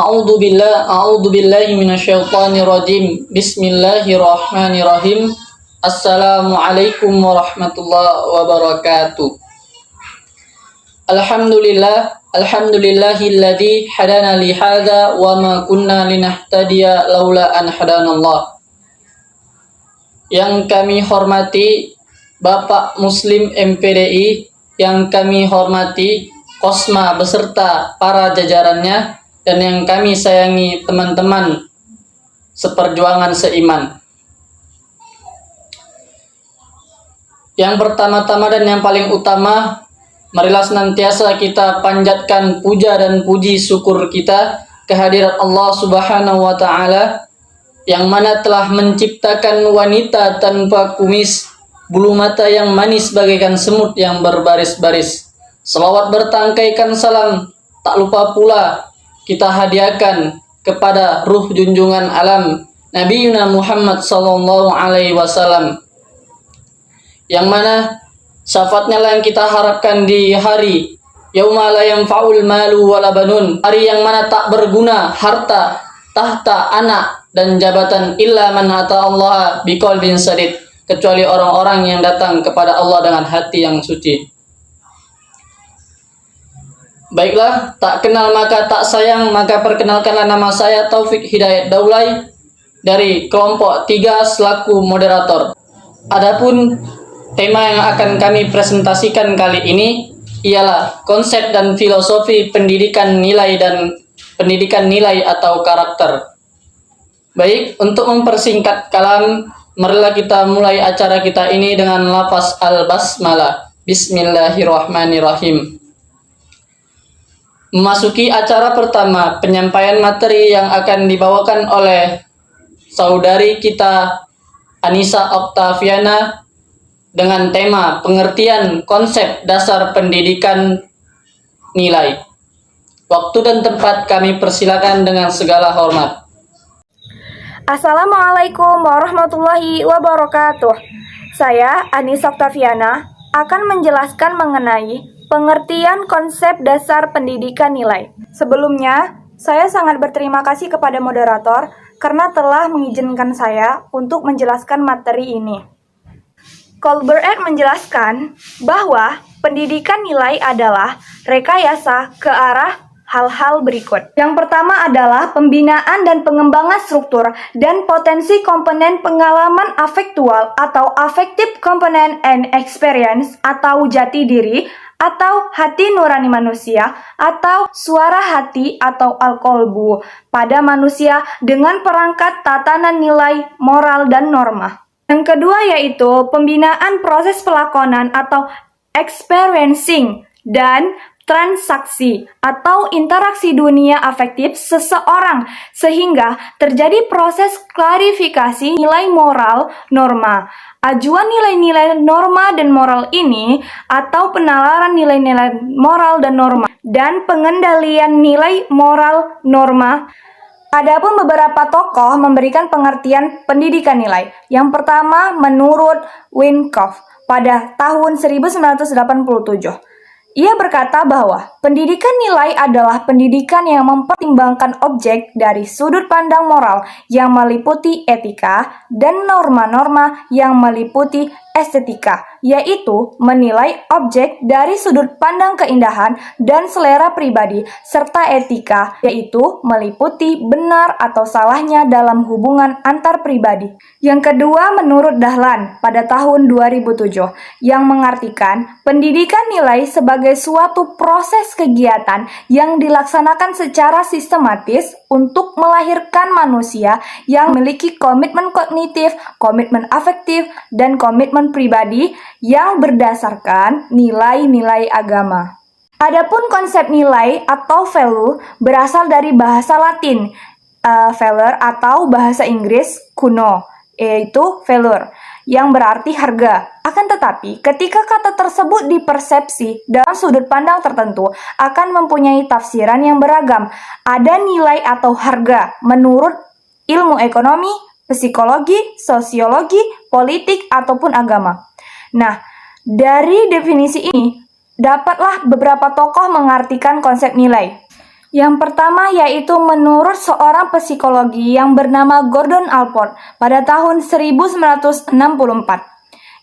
A'udzu billahi minasyaitonir rajim. Bismillahirrahmanirrahim. Assalamualaikum warahmatullahi wabarakatuh. Alhamdulillahilladzi hadana li hadza wa ma kunna linahtadiya laula an hadanallah. Yang kami hormati Bapak Muslim MPDI, yang kami hormati Kosma beserta para jajarannya, dan yang kami sayangi teman-teman seperjuangan seiman. Yang pertama-tama dan yang paling utama, marilah senantiasa kita panjatkan puja dan puji syukur kita kehadirat Allah Subhanahu wa Ta'ala, yang mana telah menciptakan wanita tanpa kumis, bulu mata yang manis bagaikan semut yang berbaris-baris. Selawat bertangkaikan salam tak lupa pula kita hadiahkan kepada ruh junjungan alam Nabi Yuna Muhammad sallallahu alaihi wasallam, yang mana syafaatnya lah yang kita harapkan di hari yauma la yanfa'ul malu wala banun, hari yang mana tak berguna harta, tahta, anak dan jabatan illa man ata Allah biqalbin sadid, kecuali orang-orang yang datang kepada Allah dengan hati yang suci. Baiklah, tak kenal maka tak sayang, maka perkenalkanlah, nama saya Taufik Hidayat Daulay dari kelompok 3 selaku moderator. Adapun tema yang akan kami presentasikan kali ini ialah konsep dan filosofi pendidikan nilai dan pendidikan nilai atau karakter. Baik, untuk mempersingkat kalam, marilah kita mulai acara kita ini dengan lafaz al-basmalah. Bismillahirrahmanirrahim. Memasuki acara pertama, penyampaian materi yang akan dibawakan oleh saudari kita Anissa Oktaviana dengan tema pengertian konsep dasar pendidikan nilai. Waktu dan tempat kami persilakan dengan segala hormat. Assalamualaikum warahmatullahi wabarakatuh. Saya Anissa Oktaviana akan menjelaskan mengenai pengertian konsep dasar pendidikan nilai. Sebelumnya, saya sangat berterima kasih kepada moderator karena telah mengizinkan saya untuk menjelaskan materi ini. Colbert menjelaskan bahwa pendidikan nilai adalah rekayasa ke arah hal-hal berikut. Yang pertama adalah pembinaan dan pengembangan struktur dan potensi komponen pengalaman afektual atau affective component and experience atau jati diri atau hati nurani manusia atau suara hati atau al-qalbu pada manusia dengan perangkat tatanan nilai, moral, dan norma. Yang kedua yaitu pembinaan proses pelakonan atau experiencing dan transaksi atau interaksi dunia afektif seseorang sehingga terjadi proses klarifikasi nilai moral norma. Ajuan nilai-nilai norma dan moral ini atau penalaran nilai-nilai moral dan norma dan pengendalian nilai moral norma. Adapun beberapa tokoh memberikan pengertian pendidikan nilai. Yang pertama menurut Winkoff pada tahun 1987. Ia berkata bahwa pendidikan nilai adalah pendidikan yang mempertimbangkan objek dari sudut pandang moral yang meliputi etika dan norma-norma yang meliputi estetika, yaitu menilai objek dari sudut pandang keindahan dan selera pribadi, serta etika, yaitu meliputi benar atau salahnya dalam hubungan antar pribadi. Yang kedua menurut Dahlan pada tahun 2007, yang mengartikan pendidikan nilai sebagai suatu proses kegiatan yang dilaksanakan secara sistematis untuk melahirkan manusia yang memiliki komitmen kognitif, komitmen afektif, dan komitmen pribadi yang berdasarkan nilai-nilai agama. Adapun konsep nilai atau value berasal dari bahasa Latin, valor atau bahasa Inggris kuno, yaitu valor, yang berarti harga. Akan tetapi, ketika kata tersebut dipersepsi dalam sudut pandang tertentu, akan mempunyai tafsiran yang beragam. Ada nilai atau harga menurut ilmu ekonomi, psikologi, sosiologi, politik, ataupun agama. Nah, dari definisi ini, dapatlah beberapa tokoh mengartikan konsep nilai. Yang pertama yaitu menurut seorang psikologi yang bernama Gordon Allport pada tahun 1964.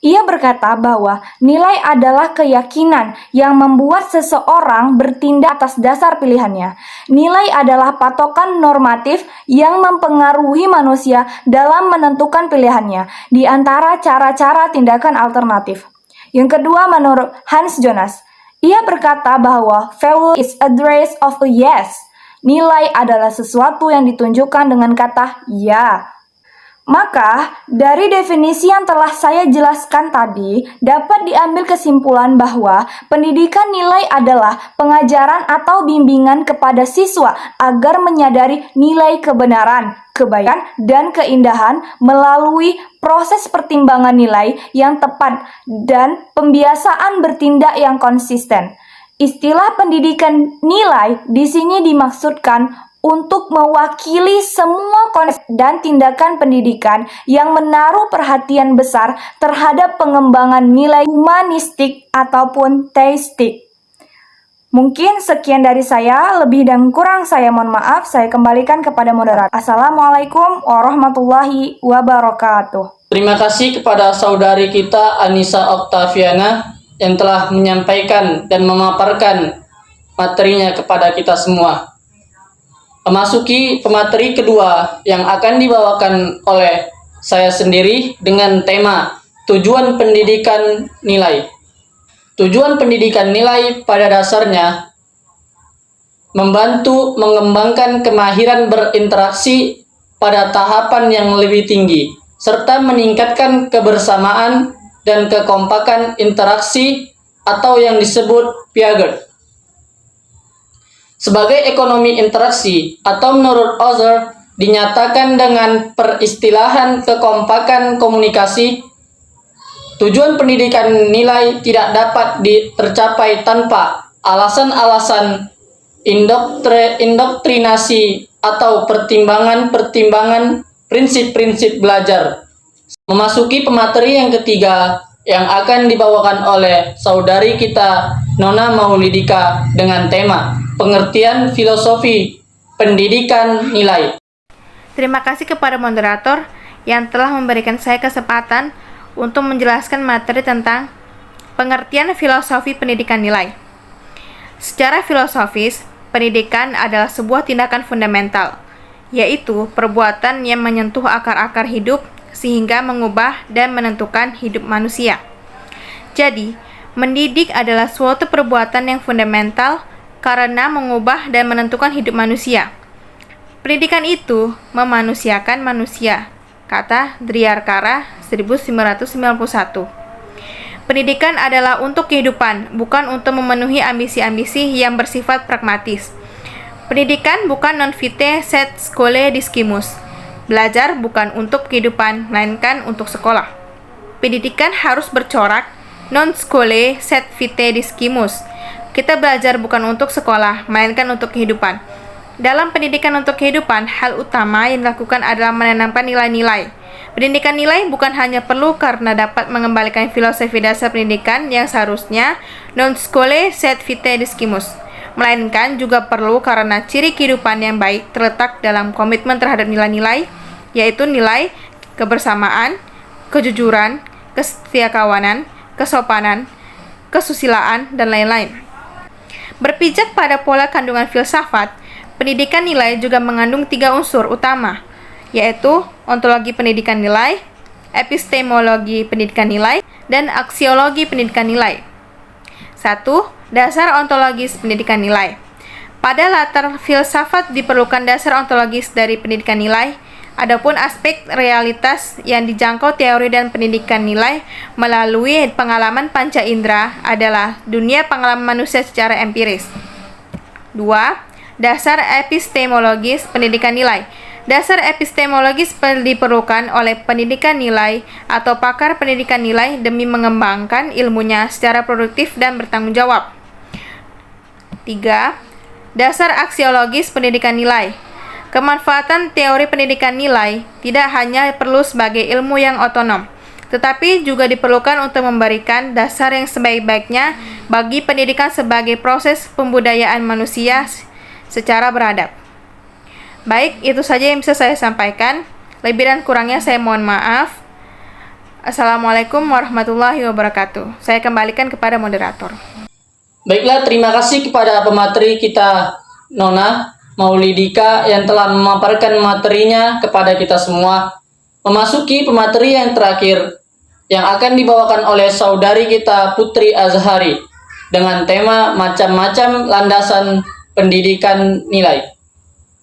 Ia berkata bahwa nilai adalah keyakinan yang membuat seseorang bertindak atas dasar pilihannya. Nilai adalah patokan normatif yang mempengaruhi manusia dalam menentukan pilihannya di antara cara-cara tindakan alternatif. Yang kedua menurut Hans Jonas, ia berkata bahwa value is a address of a yes. Nilai adalah sesuatu yang ditunjukkan dengan kata ya. Maka, dari definisi yang telah saya jelaskan tadi, dapat diambil kesimpulan bahwa pendidikan nilai adalah pengajaran atau bimbingan kepada siswa agar menyadari nilai kebenaran, kebaikan, dan keindahan melalui proses pertimbangan nilai yang tepat dan pembiasaan bertindak yang konsisten. Istilah pendidikan nilai di sini dimaksudkan untuk mewakili semua konsep dan tindakan pendidikan yang menaruh perhatian besar terhadap pengembangan nilai humanistik ataupun teistik. Mungkin sekian dari saya, lebih dan kurang saya mohon maaf, saya kembalikan kepada moderator. Assalamualaikum warahmatullahi wabarakatuh. Terima kasih kepada saudari kita Anissa Oktaviana yang telah menyampaikan dan memaparkan materinya kepada kita semua. Memasuki pemateri kedua yang akan dibawakan oleh saya sendiri dengan tema tujuan pendidikan nilai. Tujuan pendidikan nilai pada dasarnya membantu mengembangkan kemahiran berinteraksi pada tahapan yang lebih tinggi, serta meningkatkan kebersamaan dan kekompakan interaksi atau yang disebut Piaget. Sebagai ekonomi interaksi atau menurut Author dinyatakan dengan peristilahan kekompakan komunikasi, tujuan pendidikan nilai tidak dapat tercapai tanpa alasan-alasan indoktrinasi atau pertimbangan-pertimbangan prinsip-prinsip belajar. Memasuki pemateri yang ketiga yang akan dibawakan oleh saudari kita Nona Maulidika dengan tema pengertian filosofi pendidikan nilai. Terima kasih kepada moderator yang telah memberikan saya kesempatan untuk menjelaskan materi tentang pengertian filosofi pendidikan nilai. Secara filosofis, pendidikan adalah sebuah tindakan fundamental, yaitu perbuatan yang menyentuh akar-akar hidup sehingga mengubah dan menentukan hidup manusia. Jadi, mendidik adalah suatu perbuatan yang fundamental karena mengubah dan menentukan hidup manusia. Pendidikan itu memanusiakan manusia, kata Driarkara 1991. Pendidikan adalah untuk kehidupan, bukan untuk memenuhi ambisi-ambisi yang bersifat pragmatis. Pendidikan bukan non vitae sed scholae discimus. Belajar bukan untuk kehidupan, melainkan untuk sekolah. Pendidikan harus bercorak non scholae sed vitae discimus. Kita belajar bukan untuk sekolah, melainkan untuk kehidupan. Dalam pendidikan untuk kehidupan, hal utama yang dilakukan adalah menanamkan nilai-nilai. Pendidikan nilai bukan hanya perlu karena dapat mengembalikan filosofi dasar pendidikan yang seharusnya non scholae sed vitae discimus, melainkan juga perlu karena ciri kehidupan yang baik terletak dalam komitmen terhadap nilai-nilai, yaitu nilai kebersamaan, kejujuran, kesetiakawanan, kesopanan, kesusilaan, dan lain-lain. Berpijak pada pola kandungan filsafat, pendidikan nilai juga mengandung 3 unsur utama, yaitu ontologi pendidikan nilai, epistemologi pendidikan nilai, dan aksiologi pendidikan nilai. 1. Dasar ontologis pendidikan nilai. Pada latar filsafat diperlukan dasar ontologis dari pendidikan nilai. Adapun aspek realitas yang dijangkau teori dan pendidikan nilai melalui pengalaman panca indera adalah dunia pengalaman manusia secara empiris. 2. Dasar epistemologis pendidikan nilai. Dasar epistemologis diperlukan oleh pendidikan nilai atau pakar pendidikan nilai demi mengembangkan ilmunya secara produktif dan bertanggung jawab. 3. Dasar aksiologis pendidikan nilai. Kemanfaatan teori pendidikan nilai tidak hanya perlu sebagai ilmu yang otonom, tetapi juga diperlukan untuk memberikan dasar yang sebaik-baiknya bagi pendidikan sebagai proses pembudayaan manusia secara beradab. Baik, itu saja yang bisa saya sampaikan. Lebih dan kurangnya saya mohon maaf. Assalamualaikum warahmatullahi wabarakatuh. Saya kembalikan kepada moderator. Baiklah, terima kasih kepada pemateri kita Nona Maulidika yang telah memaparkan materinya kepada kita semua. Memasuki pemateri yang terakhir yang akan dibawakan oleh saudari kita Putri Azhari dengan tema macam-macam landasan pendidikan nilai.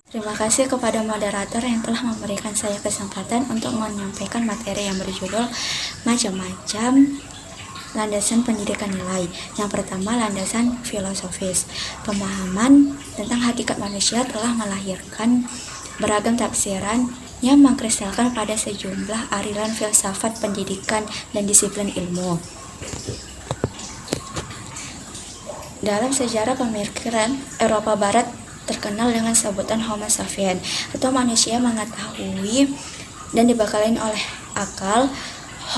Terima kasih kepada moderator yang telah memberikan saya kesempatan untuk menyampaikan materi yang berjudul macam-macam landasan pendidikan nilai. Yang pertama, landasan filosofis. Pemahaman tentang hakikat manusia telah melahirkan beragam tafsiran yang mengkristalkan pada sejumlah aliran filsafat pendidikan dan disiplin ilmu. Dalam sejarah pemikiran Eropa Barat terkenal dengan sebutan Homo sapiens atau manusia mengetahui dan dibekali oleh akal,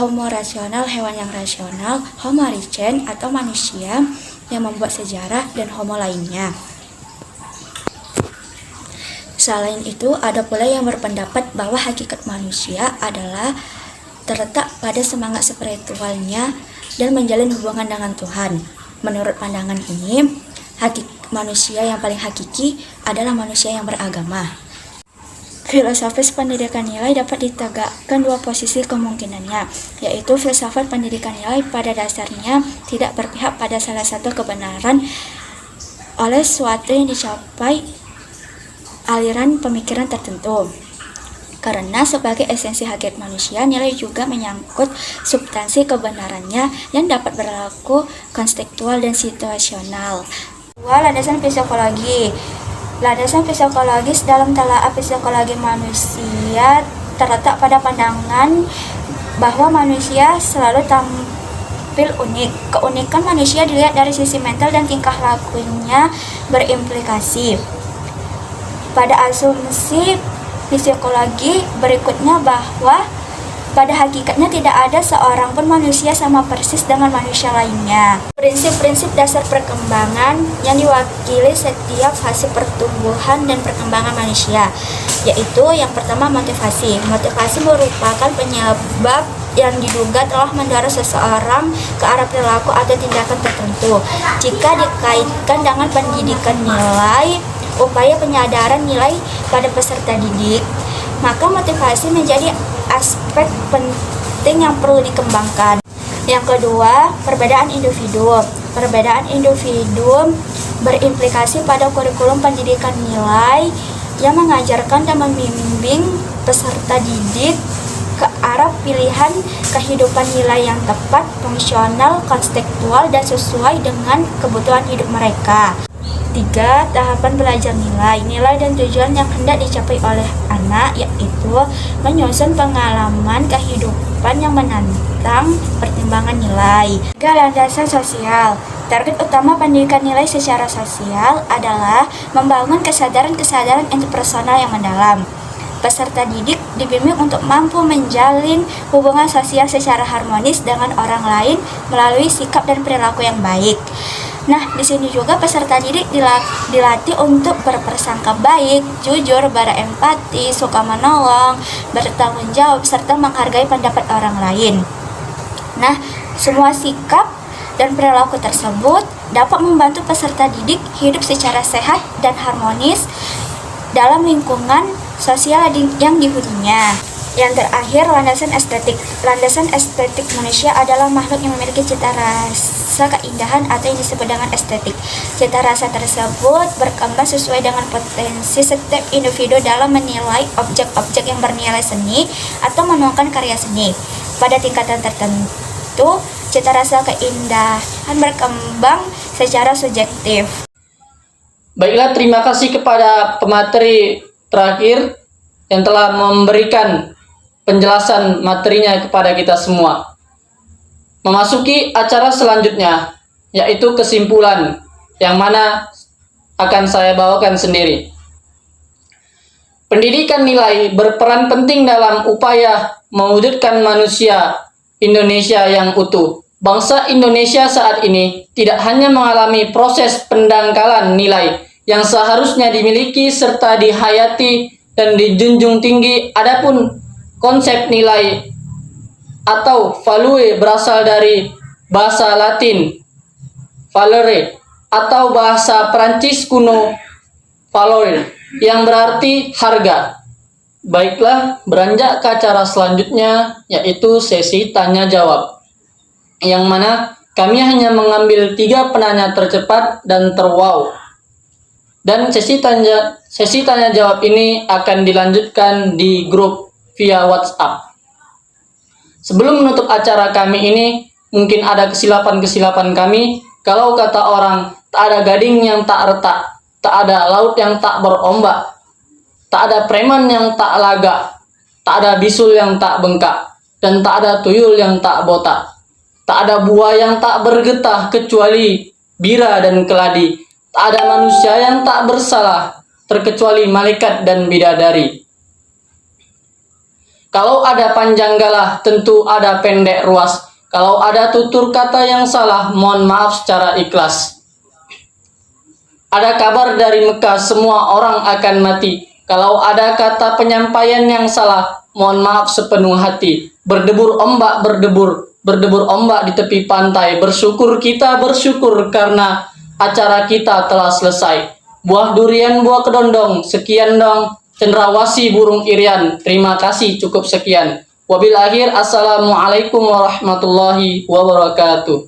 Homo rasional, hewan yang rasional, Homo erectus atau manusia yang membuat sejarah, dan Homo lainnya. Selain itu, ada pula yang berpendapat bahwa hakikat manusia adalah terletak pada semangat spiritualnya dan menjalin hubungan dengan Tuhan. Menurut pandangan ini, manusia yang paling hakiki adalah manusia yang beragama. Filosofis pendidikan nilai dapat ditegakkan dua posisi kemungkinannya, yaitu filsafat pendidikan nilai pada dasarnya tidak berpihak pada salah satu kebenaran oleh suatu yang dicapai aliran pemikiran tertentu. Karena sebagai esensi hakikat manusia, nilai juga menyangkut substansi kebenarannya yang dapat berlaku kontekstual dan situasional. Landasan psikologi. Landasan psikologis dalam telaah psikologi manusia terletak pada pandangan bahwa manusia selalu tampil unik. Keunikan manusia dilihat dari sisi mental dan tingkah lakunya berimplikasi. Pada asumsi psikologi berikutnya bahwa pada hakikatnya tidak ada seorang pun manusia sama persis dengan manusia lainnya. Prinsip-prinsip dasar perkembangan yang diwakili setiap fase pertumbuhan dan perkembangan manusia, yaitu yang pertama motivasi. Motivasi merupakan penyebab yang diduga telah mendorong seseorang ke arah perilaku atau tindakan tertentu. Jika dikaitkan dengan pendidikan nilai, upaya penyadaran nilai pada peserta didik, maka motivasi menjadi aspek penting yang perlu dikembangkan. Yang kedua, perbedaan individu. Perbedaan individu berimplikasi pada kurikulum pendidikan nilai yang mengajarkan dan membimbing peserta didik ke arah pilihan kehidupan nilai yang tepat, fungsional, kontekstual, dan sesuai dengan kebutuhan hidup mereka. 3. Tahapan belajar nilai. Nilai dan tujuan yang hendak dicapai oleh anak yaitu menyusun pengalaman kehidupan yang menantang pertimbangan nilai. 3. Landasan sosial. Target utama pendidikan nilai secara sosial adalah membangun kesadaran-kesadaran interpersonal yang mendalam. Peserta didik dibimbing untuk mampu menjalin hubungan sosial secara harmonis dengan orang lain melalui sikap dan perilaku yang baik. Nah, di sini juga peserta didik dilatih untuk berprasangka baik, jujur, berempati, suka menolong, bertanggung jawab, serta menghargai pendapat orang lain. Nah, semua sikap dan perilaku tersebut dapat membantu peserta didik hidup secara sehat dan harmonis dalam lingkungan sosial yang dihuninya. Yang terakhir, landasan estetik. Landasan estetik manusia adalah makhluk yang memiliki cita rasa keindahan atau yang disebut dengan estetik. Cita rasa tersebut berkembang sesuai dengan potensi setiap individu dalam menilai objek-objek yang bernilai seni atau menemukan karya seni. Pada tingkatan tertentu, cita rasa keindahan berkembang secara subjektif. Baiklah, terima kasih kepada pemateri terakhir yang telah memberikan penjelasan materinya kepada kita semua. Memasuki acara selanjutnya, yaitu kesimpulan, yang mana akan saya bawakan sendiri. Pendidikan nilai berperan penting dalam upaya mewujudkan manusia Indonesia yang utuh. Bangsa Indonesia saat ini tidak hanya mengalami proses pendangkalan nilai yang seharusnya dimiliki serta dihayati dan dijunjung tinggi. Adapun konsep nilai atau value berasal dari bahasa Latin valere atau bahasa Prancis kuno valeur yang berarti harga. Baiklah, beranjak ke acara selanjutnya, yaitu sesi tanya jawab, yang mana kami hanya mengambil 3 penanya tercepat dan terwow. Dan sesi tanya jawab ini akan dilanjutkan di grup via WhatsApp. Sebelum menutup acara kami ini, mungkin ada kesilapan-kesilapan kami. Kalau kata orang, tak ada gading yang tak retak, tak ada laut yang tak berombak, tak ada preman yang tak lagak, tak ada bisul yang tak bengkak, dan tak ada tuyul yang tak botak. Tak ada buah yang tak bergetah kecuali bira dan keladi. Tak ada manusia yang tak bersalah terkecuali malaikat dan bidadari. Kalau ada panjang galah, tentu ada pendek ruas. Kalau ada tutur kata yang salah, mohon maaf secara ikhlas. Ada kabar dari Mekah, semua orang akan mati. Kalau ada kata penyampaian yang salah, mohon maaf sepenuh hati. Berdebur ombak, berdebur ombak di tepi pantai. Bersyukur kita bersyukur karena acara kita telah selesai. Buah durian, buah kedondong, sekian dong. Cendrawasih burung irian, terima kasih, cukup sekian. Wabil akhir, assalamualaikum warahmatullahi wabarakatuh.